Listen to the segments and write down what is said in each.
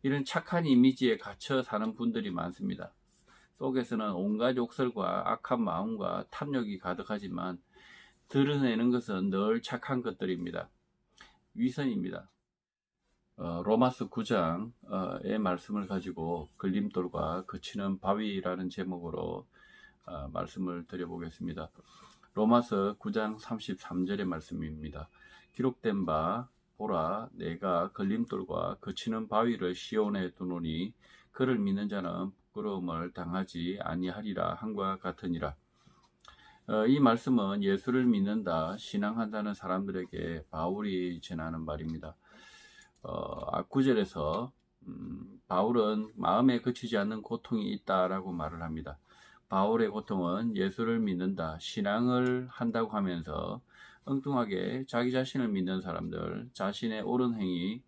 이런 착한 이미지에 갇혀 사는 분들이 많습니다. 속에서는 온갖 욕설과 악한 마음과 탐욕이 가득하지만 드러내는 것은 늘 착한 것들입니다. 위선입니다. 로마서 9장의 말씀을 가지고 걸림돌과 그치는 바위라는 제목으로 말씀을 드려보겠습니다. 로마서 9장 33절의 말씀입니다. 기록된 바 보라, 내가 걸림돌과 그치는 바위를 시온에 두노니 그를 믿는 자는 부끄러움을 당하지 아니하리라 함과 같으니라. 이 말씀은 예수를 믿는다, 신앙한다는 사람들에게 바울이 전하는 말입니다. 9절에서 바울은 마음에 그치지 않는 고통이 있다라고 말을 합니다. 바울의 고통은 예수를 믿는다, 신앙을 한다고 하면서 엉뚱하게 자기 자신을 믿는 사람들, 자신의 옳은 행위,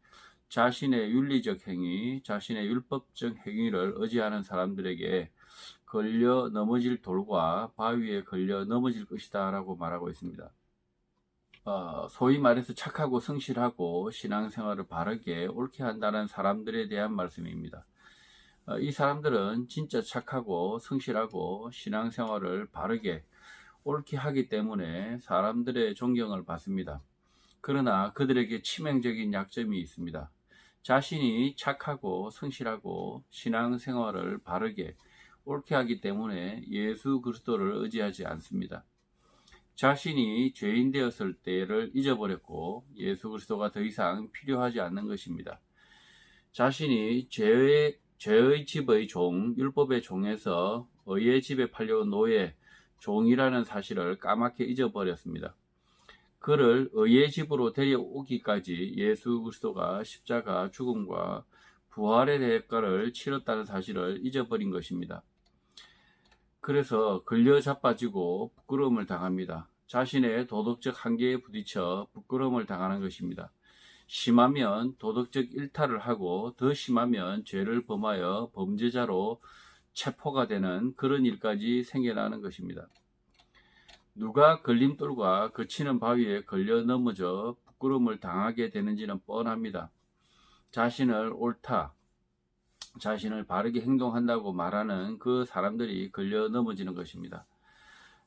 자신의 윤리적 행위, 자신의 율법적 행위를 의지하는 사람들에게 걸려 넘어질 돌과 바위에 걸려 넘어질 것이다 라고 말하고 있습니다. 소위 말해서 착하고 성실하고 신앙생활을 바르게 옳게 한다는 사람들에 대한 말씀입니다. 이 사람들은 진짜 착하고 성실하고 신앙생활을 바르게 옳게 하기 때문에 사람들의 존경을 받습니다. 그러나 그들에게 치명적인 약점이 있습니다. 자신이 착하고 성실하고 신앙생활을 바르게 옳게 하기 때문에 예수 그리스도를 의지하지 않습니다. 자신이 죄인 되었을 때를 잊어버렸고 예수 그리스도가 더 이상 필요하지 않는 것입니다. 자신이 죄의 집의 종, 율법의 종에서 의의 집에 팔려온 노예, 종이라는 사실을 까맣게 잊어버렸습니다. 그를 의의 집으로 데려오기까지 예수 그리스도가 십자가 죽음과 부활의 대가를 치렀다는 사실을 잊어버린 것입니다. 그래서 걸려 자빠지고 부끄러움을 당합니다. 자신의 도덕적 한계에 부딪혀 부끄러움을 당하는 것입니다. 심하면 도덕적 일탈을 하고 더 심하면 죄를 범하여 범죄자로 체포가 되는 그런 일까지 생겨나는 것입니다. 누가 걸림돌과 그치는 바위에 걸려 넘어져 부끄러움을 당하게 되는지는 뻔합니다. 자신을 옳다, 자신을 바르게 행동한다고 말하는 그 사람들이 걸려 넘어지는 것입니다.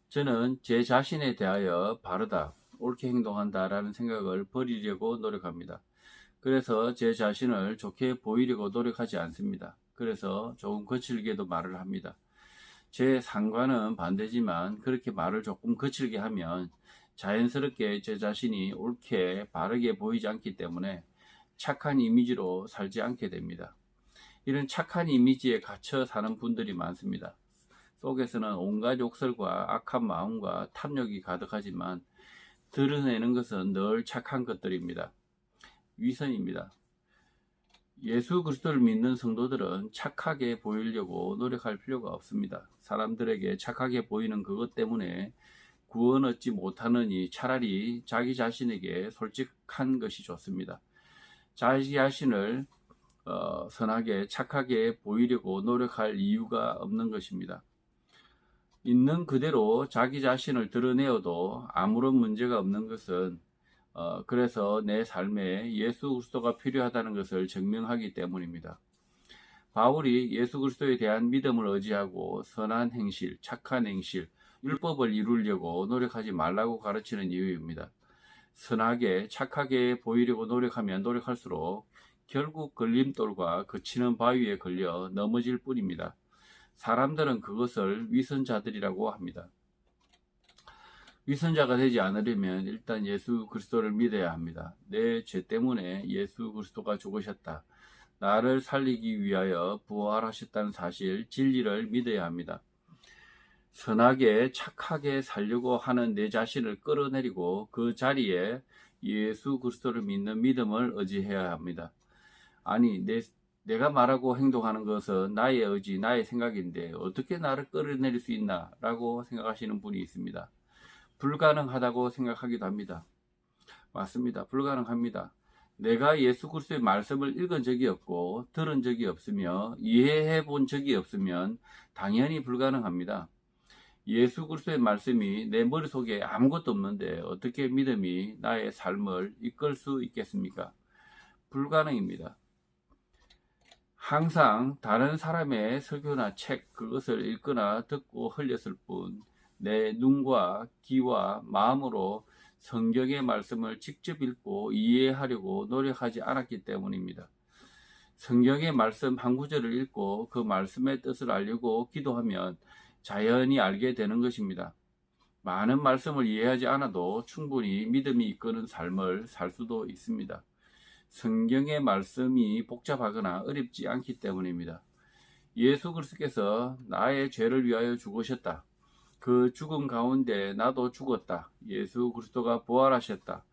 저는 제 자신에 대하여 바르다, 옳게 행동한다라는 생각을 버리려고 노력합니다. 그래서 제 자신을 좋게 보이려고 노력하지 않습니다. 그래서 조금 거칠게도 말을 합니다. 제 상관은 반대지만 그렇게 말을 조금 거칠게 하면 자연스럽게 제 자신이 옳게 바르게 보이지 않기 때문에 착한 이미지로 살지 않게 됩니다. 이런 착한 이미지에 갇혀 사는 분들이 많습니다. 속에서는 온갖 욕설과 악한 마음과 탐욕이 가득하지만 드러내는 것은 늘 착한 것들입니다. 위선입니다. 예수 그리스도를 믿는 성도들은 착하게 보이려고 노력할 필요가 없습니다. 사람들에게 착하게 보이는 그것 때문에 구원 얻지 못하느니 차라리 자기 자신에게 솔직한 것이 좋습니다. 자기 자신을 선하게 착하게 보이려고 노력할 이유가 없는 것입니다. 있는 그대로 자기 자신을 드러내어도 아무런 문제가 없는 것은 그래서 내 삶에 예수 그리스도가 필요하다는 것을 증명하기 때문입니다. 바울이 예수 그리스도에 대한 믿음을 의지하고 선한 행실, 착한 행실, 율법을 이루려고 노력하지 말라고 가르치는 이유입니다. 선하게 착하게 보이려고 노력하면 노력할수록 결국 걸림돌과 그치는 바위에 걸려 넘어질 뿐입니다. 사람들은 그것을 위선자들이라고 합니다. 위선자가 되지 않으려면 일단 예수 그리스도를 믿어야 합니다. 내 죄 때문에 예수 그리스도가 죽으셨다, 나를 살리기 위하여 부활하셨다는 사실, 진리를 믿어야 합니다. 선하게 착하게 살려고 하는 내 자신을 끌어내리고 그 자리에 예수 그리스도를 믿는 믿음을 의지해야 합니다. 아니, 내가 말하고 행동하는 것은 나의 의지, 나의 생각인데 어떻게 나를 끌어내릴 수 있나 라고 생각하시는 분이 있습니다. 불가능하다고 생각하기도 합니다. 맞습니다. 불가능합니다. 내가 예수 그리스도의 말씀을 읽은 적이 없고 들은 적이 없으며 이해해 본 적이 없으면 당연히 불가능합니다. 예수 그리스도의 말씀이 내 머릿속에 아무것도 없는데 어떻게 믿음이 나의 삶을 이끌 수 있겠습니까? 불가능입니다. 항상 다른 사람의 설교나 책 그것을 읽거나 듣고 흘렸을 뿐 내 눈과 귀와 마음으로 성경의 말씀을 직접 읽고 이해하려고 노력하지 않았기 때문입니다. 성경의 말씀 한 구절을 읽고 그 말씀의 뜻을 알려고 기도하면 자연히 알게 되는 것입니다. 많은 말씀을 이해하지 않아도 충분히 믿음이 이끄는 삶을 살 수도 있습니다. 성경의 말씀이 복잡하거나 어렵지 않기 때문입니다. 예수 그리스도께서 나의 죄를 위하여 죽으셨다. 그 죽음 가운데 나도 죽었다. 예수 그리스도가 부활하셨다.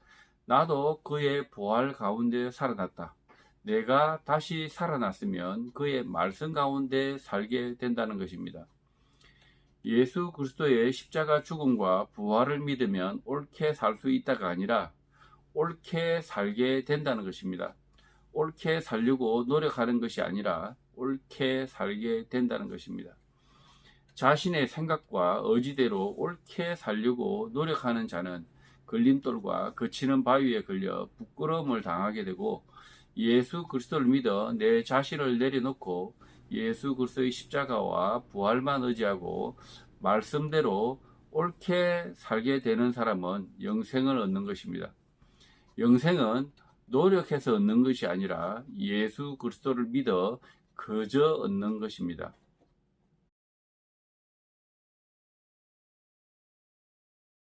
나도 그의 부활 가운데 살아났다. 내가 다시 살아났으면 그의 말씀 가운데 살게 된다는 것입니다. 예수 그리스도의 십자가 죽음과 부활을 믿으면 옳게 살 수 있다가 아니라 옳게 살게 된다는 것입니다. 옳게 살려고 노력하는 것이 아니라 옳게 살게 된다는 것입니다. 자신의 생각과 의지대로 옳게 살려고 노력하는 자는 걸림돌과 거치는 바위에 걸려 부끄러움을 당하게 되고 예수 그리스도를 믿어 내 자신을 내려놓고 예수 그리스도의 십자가와 부활만 의지하고 말씀대로 옳게 살게 되는 사람은 영생을 얻는 것입니다. 영생은 노력해서 얻는 것이 아니라 예수 그리스도를 믿어 그저 얻는 것입니다.